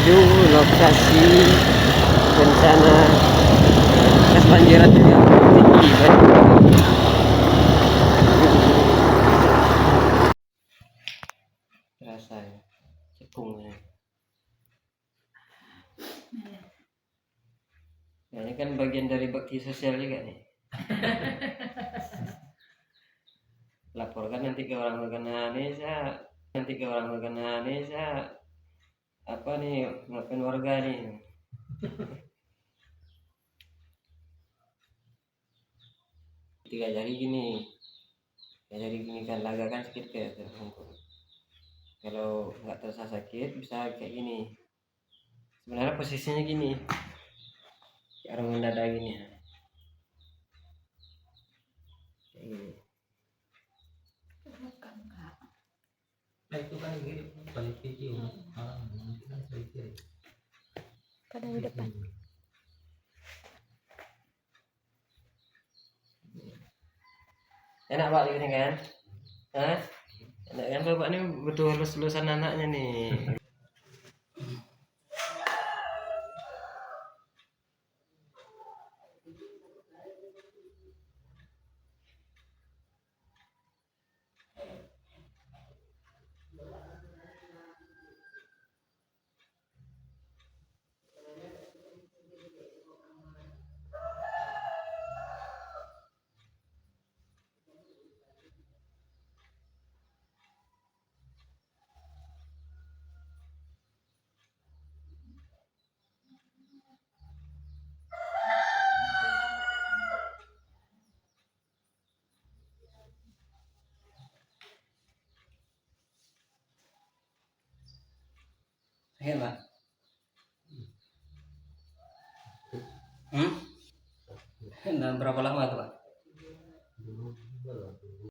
menuju lokasi bencana banjiran juga tinggi banget. Terasa ya, cekungnya. Ya, ini kan bagian dari bakti sosial juga nih. Laporkan nanti ke orang berkenaan saya apa nih ngapain warga nih. Tiga jari gini kan lagakan sedikit kayak terbungkuk. Kalau nggak terasa sakit bisa kayak gini. Sebenarnya posisinya gini, kayak orang mendadak gini. Kayak gini. Nah itu kan balik video pada depan. Enak Pak ini kan? Hah? Enak kan Bapak ini betul lulusan anaknya nih. Sakit Pak? Nah, berapa lama tuh Pak?